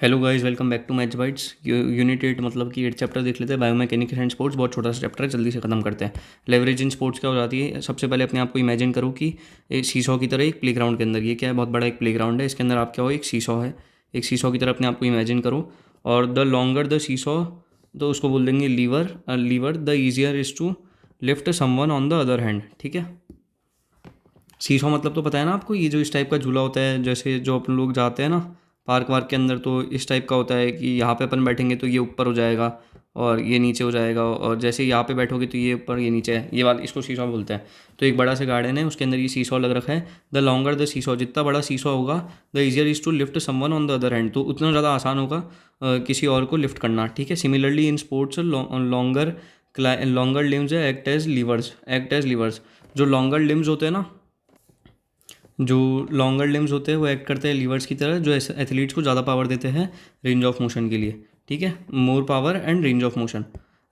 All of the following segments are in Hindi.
Hello guys, welcome back to match bytes. Unit 8 मतलब कि 8 चैप्टर देख लेते हैं। बायोमैकेनिक्स एंड स्पोर्ट्स बहुत छोटा सा चैप्टर है, जल्दी से खत्म करते हैं। लेवरेज इन स्पोर्ट्स क्या हो जाती है? सबसे पहले अपने आप को इमेजिन करो कि एक सीसॉ की तरह एक प्लेग्राउंड के अंदर, ये क्या है, बहुत बड़ा एक प्लेग्राउंड है। इसके अंदर आप क्या हो, एक सीसॉ है। एक सीसॉ की तरह अपने आप को इमेजिन करो। और द लॉन्गर द सीसॉ, तो उसको बोल देंगे lever. Lever the easier is to lift someone on the other hand. ठीक है। सीसॉ मतलब तो पता है ना आपको, ये जो इस टाइप का झूला होता है, जैसे जो अपन लोग जाते हैं ना पार्क वार्क के अंदर, तो इस टाइप का होता है कि यहाँ पे अपन बैठेंगे तो ये ऊपर हो जाएगा और ये नीचे हो जाएगा, और जैसे यहाँ पे बैठोगे तो ये ऊपर ये नीचे है, ये वाला इसको सीसॉ बोलते हैं। तो एक बड़ा सा गार्डन है, उसके अंदर ये सीसॉ लग रखा है। द लॉन्गर द सीसॉ, जितना बड़ा सीसॉ होगा, the easier is to lift someone on the other hand, तो उतना ज़्यादा आसान होगा किसी और को लिफ्ट करना। ठीक है। Similarly in sports longer longer limbs act as levers. जो लॉन्गर लिम्स होते हैं ना, जो लॉन्गर लिम्स होते हैं वो एक्ट करते हैं लीवर्स की तरह, जो एथलीट्स को ज़्यादा पावर देते हैं रेंज ऑफ मोशन के लिए। ठीक है। More power and range of motion.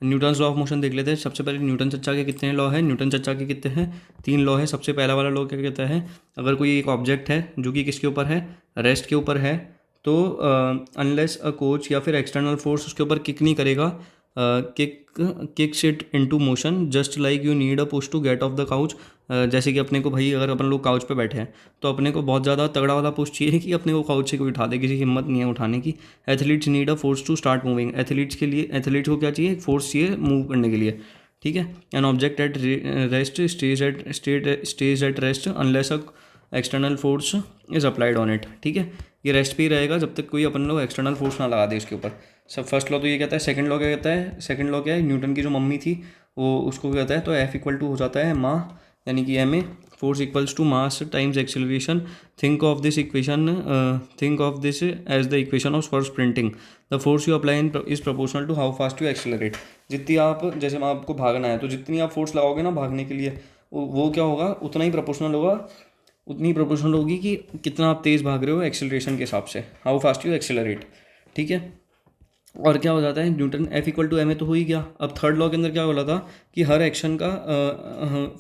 Newton's law of motion देख लेते हैं। सबसे पहले न्यूटन चच्चा के कितने लॉ है? न्यूटन चच्चा के कितने हैं? 3 लॉ है। सबसे पहला वाला लॉ क्या कहता है? अगर कोई एक ऑब्जेक्ट है जो कि किसके ऊपर है, रेस्ट के ऊपर है, तो अनलेस अ कोच या फिर एक्सटर्नल फोर्स उसके ऊपर किक नहीं करेगा, kick kicks it into motion just like you need a push to get off the couch. जैसे कि अपने को भाई, अगर अपन लोग काउच पे बैठे हैं तो अपने को बहुत ज़्यादा तगड़ा वाला पुश चाहिए कि अपने को काउच से कोई उठा दे, किसी की हिम्मत नहीं है उठाने की। Athletes need a force to start moving. Athletes के लिए, एथलीट्स को क्या चाहिए? एक फोर्स चाहिए मूव करने के लिए। ठीक है। An object at rest stage at rest unless a external force is applied on it. ठीक है। ये रेस्ट पे ही रहेगा जब तक कोई अपन लोग एक्सटर्नल फोर्स ना लगा दे इसके ऊपर। सब फर्स्ट लॉ तो ये कहता है। सेकंड लॉ क्या कहता है? सेकंड लॉ क्या है? न्यूटन की जो मम्मी थी वो उसको कहता है, तो एफ इक्वल टू हो जाता है मा, यानी कि M A, force equals to mass times acceleration. Think of this as the equation of for sprinting. The force you apply in is proportional to how fast you accelerate. जितनी आप, जैसे मैं आपको भागना है तो जितनी आप फोर्स लगाओगे ना भागने के लिए, वो क्या होगा, उतना ही प्रोपोर्शनल होगा, उतनी प्रोपोर्शनल होगी कि कितना आप तेज़ भाग रहे हो एक्सेलरेशन के हिसाब से, हाउ फास्ट यू एक्सेलरेट। ठीक है। और क्या हो जाता है? Newton F equal to M A तो हो ही गया। अब थर्ड लॉ के अंदर क्या बोला था कि हर एक्शन का,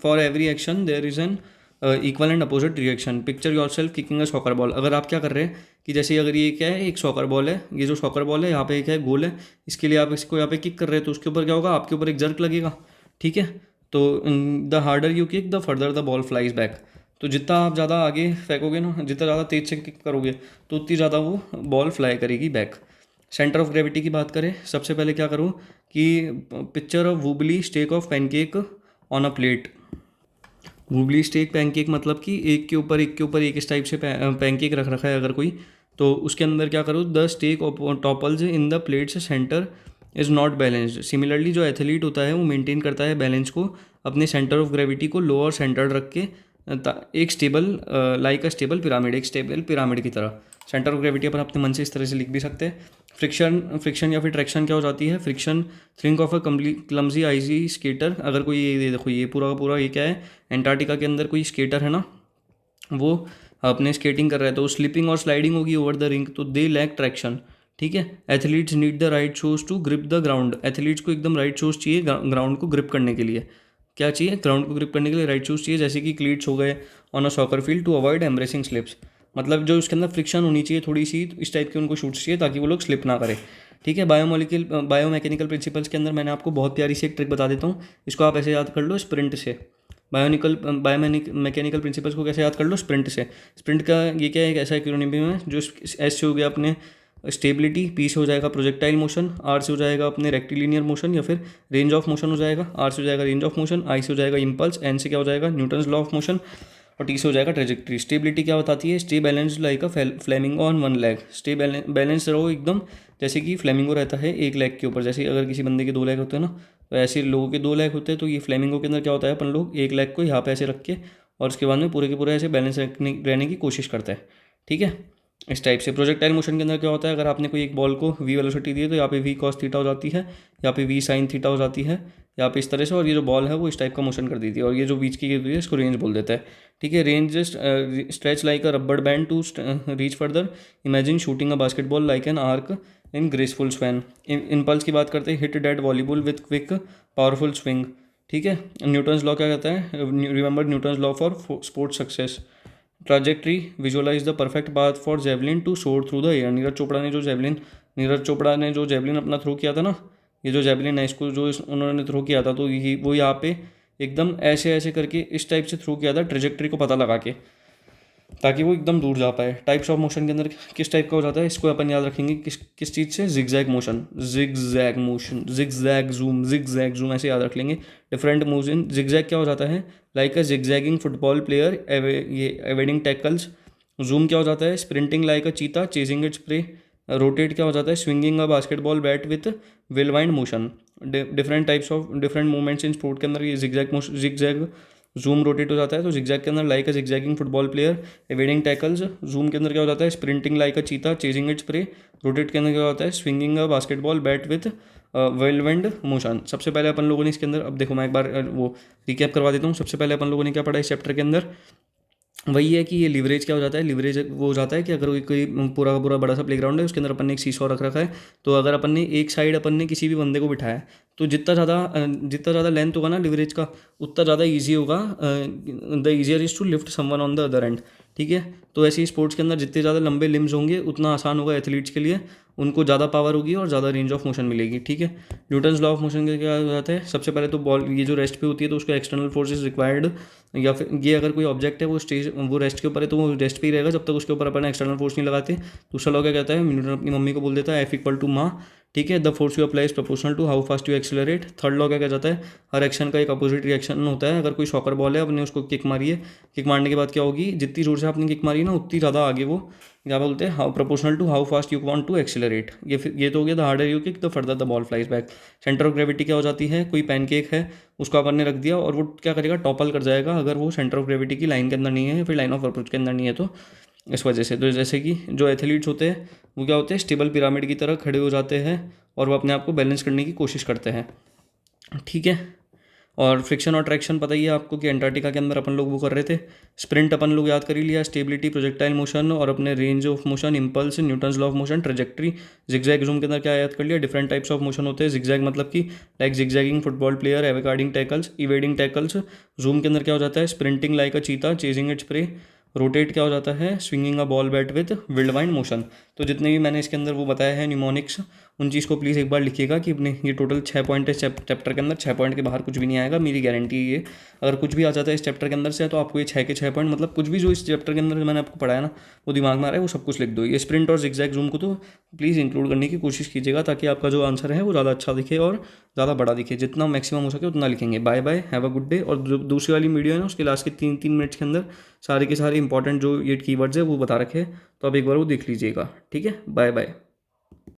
for every action there is an equal and opposite reaction. Picture yourself kicking a soccer ball. अगर आप क्या कर रहे हैं कि जैसे अगर ये क्या है, एक सॉकर बॉल है, ये जो सॉकर बॉल है यहाँ पे एक है गोल है, इसके लिए आप इसको यहाँ पे किक कर रहे हैं तो उसके ऊपर क्या होगा, आपके ऊपर एक जर्क लगेगा। ठीक है। तो the harder you kick the further the ball flies back. तो जितना आप ज़्यादा आगे फेंकोगे ना, जितना ज़्यादा तेज से किक करोगे तो उतनी ज़्यादा वो बॉल फ्लाई करेगी बैक। सेंटर ऑफ ग्रेविटी की बात करें, सबसे पहले क्या करूँ कि picture of wobbly stack of pancake on a plate. Wobbly stack pancake मतलब कि एक के ऊपर एक के ऊपर एक इस टाइप से पैनकेक रख रखा है अगर कोई, तो उसके अंदर क्या करूँ, the stack topples in the plate's centre is not balanced. Similarly जो एथलीट होता है वो मेंटेन करता है बैलेंस को, अपने सेंटर ऑफ ग्रेविटी को लोअर सेंटर्ड रख के, एक stable, like a stable pyramid, एक स्टेबल पिरामिड की तरह। सेंटर ऑफ ग्रेविटी अपन अपने मन से इस तरह से लिख भी सकते हैं। फ्रिक्शन या फिर ट्रैक्शन क्या हो जाती है? Friction, think of a clumsy icy skater. अगर कोई, ये देखो ये पूरा का पूरा ये क्या है, एंटार्क्टिका के अंदर कोई स्केटर है ना, वो अपने स्केटिंग कर रहा है तो स्लिपिंग और स्लाइडिंग होगी ओवर द रिंग, तो दे लैक ट्रैक्शन। ठीक है। Athletes need the right shoes to grip the ground. Athletes को एकदम राइट शूज चाहिए ग्राउंड को ग्रिप करने के लिए। क्या चाहिए? ग्राउंड को ग्रिप करने के लिए राइट शूज चाहिए, जैसे कि क्लीट्स हो गए on a soccer field to avoid embarrassing slips. मतलब जो उसके अंदर फ्रिक्शन होनी चाहिए थोड़ी सी, तो इस टाइप के उनको शूट्स चाहिए ताकि वो लोग स्लिप ना करें। ठीक है। बायोमैकेनिकल प्रिंसिपल्स के अंदर मैंने आपको बहुत प्यारी सी एक ट्रिक बता देता हूँ, इसको आप ऐसे याद कर लो स्प्रिंट से। बायोमैकेनिकल प्रिंसिपल्स को कैसे याद कर लो? स्प्रिंट से। स्प्रिंट का ये क्या है, एक ऐसा एक्रोनिम है जो एस से हो गया अपने स्टेबिलिटी, पी से हो जाएगा प्रोजेक्टाइल मोशन, आर से हो जाएगा अपने रेक्टिलिनियर मोशन या फिर रेंज ऑफ मोशन हो जाएगा, आर से हो जाएगा रेंज ऑफ मोशन, आई से हो जाएगा इम्पल्स, एन से क्या हो जाएगा न्यूटन्स लॉ ऑफ मोशन, और टी से हो जाएगा ट्रेजेक्ट्री। स्टेबिलिटी क्या बताती है? Stay balance like a flamingo on one leg. Stay balance रहो एकदम, जैसे कि फ्लेमिंगो रहता है एक लेग के ऊपर। जैसे अगर किसी बंदे के 2 लेग होते हैं ना, तो ऐसे लोगों के 2 लेग होते हैं, तो ये फ्लेमिंगो के अंदर क्या होता है, अपन लोग एक लेग को यहाँ पे ऐसे रख के और उसके बाद में पूरे के पूरे ऐसे बैलेंस रहने की कोशिश करते हैं। ठीक है। इस टाइप से प्रोजेक्टाइल मोशन के अंदर क्या होता है, अगर आपने कोई एक बॉल को वी वेलोसिटी दी है तो यहाँ पे वी कॉस थीटा हो जाती है, यहाँ पे वी साइन थीटा हो जाती है, यहाँ पे इस तरह से, और ये जो बॉल है वो इस टाइप का मोशन कर दी थी, और ये जो बीच की गिर रही है इसको रेंज बोल देता है। ठीक है। Range stretch like a rubber band to reach further. Imagine shooting a basketball like an arc in graceful swan. Impulse की बात करते हैं, hit that volleyball with quick powerful swing. ठीक है। न्यूटन्स लॉ क्या कहता है? Remember Newton's law for sports success. Trajectory visualise the perfect path for javelin to soar through the air. Neeraj Chopra ने जो जेवलिन अपना थ्रो किया था ना, ये जो जेवलिन है इसको जो उन्होंने थ्रो किया था, तो ये वो यहाँ पे एकदम ऐसे ऐसे करके इस टाइप से थ्रो किया था ट्रेजेक्ट्री को पता लगा के, ताकि वो एकदम दूर जा पाए। टाइप्स ऑफ मोशन के अंदर किस टाइप का हो जाता है इसको अपन याद रखेंगे, किस चीज़ से, जिगजैग मोशन, जिगजैग जूम ऐसे याद रख लेंगे। डिफरेंट मूव्स इन जिगजैग क्या हो जाता है, like a zigzagging football player, ये एवेडिंग टैकल्स। जूम क्या हो जाता है, स्प्रिंटिंग लाइक अ चीता, चेजिंग इट्स प्रे। रोटेट क्या हो जाता है, swinging a basketball bat with well wind motion. Different types of different movements in sport के अंदर ये जिगजैग जूम रोटेट हो जाता है। तो जिगजैग के अंदर like a zigzagging football player, evading tackles. Zoom के अंदर क्या हो जाता है, स्प्रिंटिंग लाइक अ चीता, चेजिंग इट्स प्रे। रोटेट के अंदर क्या होता है, swinging a basketball bat with whirlwind motion. सबसे पहले अपन लोगों ने इसके अंदर, अब देखो मैं एक बार वो रिकैप करवा देता हूँ। सबसे पहले अपन लोगों ने क्या पढ़ा इस चैप्टर के अंदर, वही है कि ये लीवरेज क्या हो जाता है, लीवरेज वो हो जाता है कि अगर कोई पूरा का पूरा बड़ा सा प्लेग्राउंड है, उसके अंदर अपन ने एक सीसॉ रख रखा है। तो अगर अपन ने एक साइड अपन ने किसी भी बंदे को बिठाया, तो जितना ज़्यादा लेंथ होगा ना लीवरेज का, उतना ज़्यादा ईजी होगा, the easier is to lift someone on the other end. ठीक है, तो ऐसे ही स्पोर्ट्स के अंदर जितने ज़्यादा लंबे लिम्स होंगे उतना आसान होगा एथलीट्स के लिए, उनको ज़्यादा पावर होगी और ज़्यादा रेंज ऑफ मोशन मिलेगी। ठीक है, न्यूटन्स लॉ ऑफ मोशन के क्या हो जाता है, सबसे पहले तो बॉल ये जो रेस्ट पे होती है तो उसका एक्सटर्नल फोर्सेस रिक्वायर्ड, या फिर ये अगर कोई ऑब्जेक्ट है वो रेस्ट के ऊपर है तो वो रेस्ट पे ही रहेगा जब तक उसके ऊपर अपन एक्सटर्नल फोर्स नहीं लगाते। दूसरा लॉ क्या कहता है, न्यूटन अपनी मम्मी को बोल देता है F=ma। ठीक है, the force you apply is proportional to how fast you accelerate. Third law क्या जाता है, हर एक्शन का एक अपोजिट रिएक्शन होता है। अगर कोई सॉकर बॉल है, आपने उसको किक मारी है, किक मारने के बाद क्या होगी, जितनी जोर से आपने किक मारी है ना उतनी ज़्यादा आगे वो क्या बोलते हैं, how proportional to how fast you want to accelerate. ये तो हो गया, the harder you kick the further the ball flies back. Centre of gravity क्या हो जाती है, कोई पैनकेक है उसको अपन ने रख दिया और वो क्या करेगा, टॉपल कर जाएगा अगर वो सेंटर ऑफ ग्रेविटी की लाइन के अंदर नहीं है या फिर लाइन ऑफ अप्रोच के अंदर नहीं है। तो इस वजह से, तो जैसे कि जो एथलीट्स होते हैं वो क्या होते हैं, स्टेबल पिरामिड की तरह खड़े हो जाते हैं और वो अपने आप को बैलेंस करने की कोशिश करते हैं। ठीक है, और फ्रिक्शन और ट्रैक्शन पता ही है आपको कि अंटार्कटिका के अंदर अपन लोग वो कर रहे थे। स्प्रिंट अपन लोग याद कर ही लिया, स्टेबिलिटी, प्रोजेक्टाइल मोशन और अपने range of motion, impulse, Newton's law of motion, trajectory. Zigzag zoom के अंदर क्या याद कर लिया, डिफरेंट टाइप्स ऑफ मोशन होते हैं। जिगजैग मतलब कि like zigzagging football player, avoiding tackles, evading tackles. Zoom के अंदर क्या हो जाता है, स्प्रिंटिंग लाइक अ चीता, चेजिंग इट्स प्रे। रोटेट क्या हो जाता है, swinging a ball bat with whirlwind motion. तो जितने भी मैंने इसके अंदर वो बताया है न्यूमोनिक्स, उन चीज़ को प्लीज़ एक बार लिखिएगा कि अपने ये टोटल 6 पॉइंट है चैप्टर के अंदर। 6 पॉइंट के बाहर कुछ भी नहीं आएगा, मेरी गारंटी है ये। अगर कुछ भी आ जाता है इस चैप्टर के अंदर से तो आपको ये 6 के 6 पॉइंट, मतलब कुछ भी जो इस चैप्टर के अंदर मैंने आपको पढ़ाया ना वो दिमाग में आ रहा है वो सब कुछ लिख दो। ये स्प्रिंट और जिगजैग जूम को तो प्लीज़ इंक्लूड करने की कोशिश कीजिएगा ताकि आपका जो आंसर है वो ज़्यादा अच्छा दिखे और ज़्यादा बड़ा दिखे। जितना मैक्सिमम हो सके उतना लिखेंगे। Bye bye, have a good day. और जो दूसरी वाली वीडियो है ना उसके लास्ट के 3 मिनट्स के अंदर सारे के सारे इंपॉर्टेंट जो ये कीवर्ड्स है वो बता रखे हैं, तो आप एक बार वो देख लीजिएगा। ठीक है, बाय बाय।